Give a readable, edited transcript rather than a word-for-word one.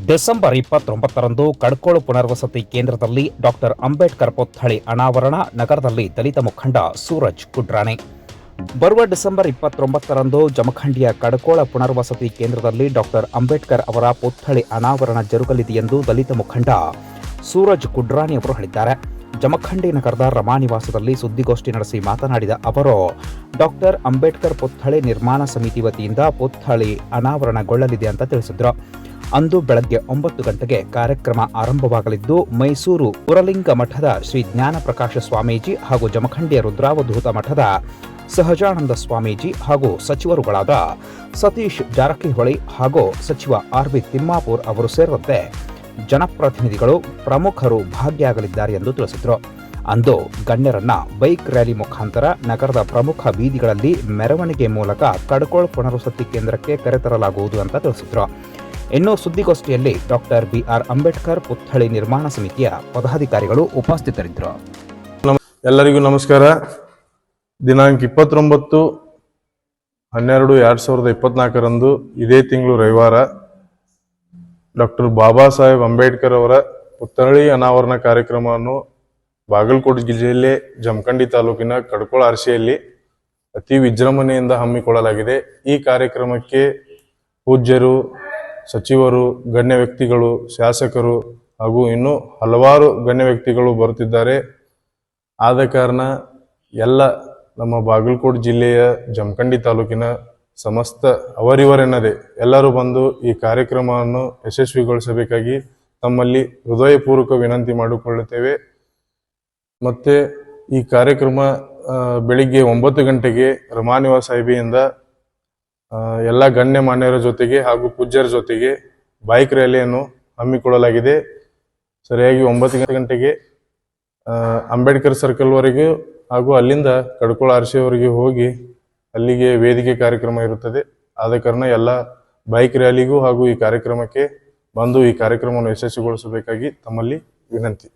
December 29ರಂದು ಕಡ್ಕೋಳು ಪುನರ್ವಸತಿ ಕೇಂದ್ರದಲ್ಲಿ doctor Ambedkar ಪುತ್ಥಳಿ ಅನಾವರಣ. ನಗರದಲ್ಲಿ ದಲಿತ ಮುಖಂಡ ಸೂರಜ್ ಕುಡ್ರಾಣೆ. ಬರುವ ಡಿಸೆಂಬರ್ 29ರಂದು ಜಮಖಂಡಿಯ ಕಡ್ಕೋಳ ಪುನರ್ವಸತಿ ಕೇಂದ್ರದಲ್ಲಿ ಡಾಕ್ಟರ್ ಅಂಬೇಡ್ಕರ್ ಅವರ ಪುತ್ಥಳಿ ಅನಾವರಣ ಜರುಗಲಿದೆ ಎಂದು ದಲಿತ ಮುಖಂಡ ಸೂರಜ್ ಕುಡ್ರಾಣಿ ಅವರು ಹೇಳಿದ್ದಾರೆ. ಜಮಖಂಡಿ ನಗರದ ರಮಾನಿವಾಸದಲ್ಲಿ ಸುದ್ದಿಗೋಷ್ಠಿ ನಡೆಸಿ ಮಾತನಾಡಿದ ಅವರು, ಡಾಕ್ಟರ್ ಅಂಬೇಡ್ಕರ್ ಪುತ್ಥಳಿ ನಿರ್ಮಾಣ ಸಮಿತಿ ವತಿಯಿಂದ ಪುತ್ಥಳಿ ಅನಾವರಣಗೊಳ್ಳಲಿದೆ ಅಂತ ತಿಳಿಸಿದರು. ಅಂದು ಬೆಳಗ್ಗೆ 9 ಗಂಟೆಗೆ ಕಾರ್ಯಕ್ರಮ ಆರಂಭವಾಗಲಿದ್ದು, ಮೈಸೂರು ಪುರಲಿಂಗ ಮಠದ ಶ್ರೀ ಜ್ಞಾನಪ್ರಕಾಶ ಸ್ವಾಮೀಜಿ ಹಾಗೂ ಜಮಖಂಡಿಯ ರುದ್ರಾವಧೂತ ಮಠದ ಸಹಜಾನಂದ ಸ್ವಾಮೀಜಿ ಹಾಗೂ ಸಚಿವರುಗಳಾದ ಸತೀಶ್ ಜಾರಕಿಹೊಳಿ ಹಾಗೂ ಸಚಿವ ಆರ್.ವಿ. ತಿಮ್ಮಾಪುರ್ ಅವರು ಸೇರಿದಂತೆ ಜನಪ್ರತಿನಿಧಿಗಳು ಪ್ರಮುಖರು ಭಾಗಿಯಾಗಲಿದ್ದಾರೆ ಎಂದು ತಿಳಿಸಿದರು. ಅಂದು ಗಣ್ಯರನ್ನ ಬೈಕ್ ರ್ಯಾಲಿ ಮುಖಾಂತರ ನಗರದ ಪ್ರಮುಖ ಬೀದಿಗಳಲ್ಲಿ ಮೆರವಣಿಗೆ ಮೂಲಕ ಕಡ್ಕೋಳ ಪುನರ್ವಸತಿ ಕೇಂದ್ರಕ್ಕೆ ಕರೆತರಲಾಗುವುದು ಅಂತ ತಿಳಿಸಿದರು. ಇನ್ನು ಸುದ್ದಿಗೋಷ್ಠಿಯಲ್ಲಿ ಡಾಕ್ಟರ್ ಬಿ.ಆರ್. ಅಂಬೇಡ್ಕರ್ ಪುತ್ಥಳಿ ನಿರ್ಮಾಣ ಸಮಿತಿಯ ಪದಾಧಿಕಾರಿಗಳು ಉಪಸ್ಥಿತರಿದ್ದರು. ಎಲ್ಲರಿಗೂ ನಮಸ್ಕಾರ. ದಿನಾಂಕ 29/12/2024 ಇದೇ ತಿಂಗಳು ರವಿವಾರ ಡಾಕ್ಟರ್ ಬಾಬಾ ಸಾಹೇಬ್ ಅಂಬೇಡ್ಕರ್ ಅವರ ಪುತ್ಥಳಿ ಅನಾವರಣ ಕಾರ್ಯಕ್ರಮವನ್ನು ಬಾಗಲಕೋಟೆ ಜಿಲ್ಲೆ ಜಮಖಂಡಿ ತಾಲೂಕಿನ ಕಡ್ಕೋಳ ಆರ್ಸಿಯಲ್ಲಿ ಅತಿ ವಿಜೃಂಭಣೆಯಿಂದ ಹಮ್ಮಿಕೊಳ್ಳಲಾಗಿದೆ. ಈ ಕಾರ್ಯಕ್ರಮಕ್ಕೆ ಪೂಜ್ಯರು, ಸಚಿವರು, ಗಣ್ಯ ವ್ಯಕ್ತಿಗಳು, ಶಾಸಕರು ಹಾಗೂ ಇನ್ನೂ ಹಲವಾರು ಗಣ್ಯ ವ್ಯಕ್ತಿಗಳು ಬರುತ್ತಿದ್ದಾರೆ. ಆದ ಕಾರಣ ಎಲ್ಲ ನಮ್ಮ ಬಾಗಲಕೋಟೆ ಜಿಲ್ಲೆಯ ಜಮಖಂಡಿ ತಾಲೂಕಿನ ಸಮಸ್ತ ಅವರಿವರೆನ್ನದೆ ಎಲ್ಲರೂ ಬಂದು ಈ ಕಾರ್ಯಕ್ರಮವನ್ನು ಯಶಸ್ವಿಗೊಳಿಸಬೇಕಾಗಿ ತಮ್ಮಲ್ಲಿ ಹೃದಯಪೂರ್ವಕ ವಿನಂತಿ ಮಾಡಿಕೊಳ್ಳುತ್ತೇವೆ. ಮತ್ತೆ ಈ ಕಾರ್ಯಕ್ರಮ ಬೆಳಿಗ್ಗೆ 9 ಗಂಟೆಗೆ ರಮಾನಿವಾಸ ಸಾಹಿಬಿಯಿಂದ ಎಲ್ಲ ಗಣ್ಯಮಾನ್ಯರ ಜೊತೆಗೆ ಹಾಗೂ ಪೂಜ್ಯರ ಜೊತೆಗೆ ಬೈಕ್ ರ್ಯಾಲಿಯನ್ನು ಹಮ್ಮಿಕೊಳ್ಳಲಾಗಿದೆ. ಸರಿಯಾಗಿ 9 ಗಂಟೆಗೆ ಅಂಬೇಡ್ಕರ್ ಸರ್ಕಲ್ವರೆಗೂ ಹಾಗೂ ಅಲ್ಲಿಂದ ಕಡ್ಕೋಳ ಆರ್ಸಿಯವರೆಗೆ ಹೋಗಿ ಅಲ್ಲಿಗೆ ವೇದಿಕೆ ಕಾರ್ಯಕ್ರಮ ಇರುತ್ತದೆ. ಆದ ಕಾರಣ ಎಲ್ಲ ಬೈಕ್ ರ್ಯಾಲಿಗೂ ಹಾಗೂ ಈ ಕಾರ್ಯಕ್ರಮಕ್ಕೆ ಬಂದು ಈ ಕಾರ್ಯಕ್ರಮವನ್ನು ಯಶಸ್ವಿಗೊಳಿಸಬೇಕಾಗಿ ತಮ್ಮಲ್ಲಿ ವಿನಂತಿ.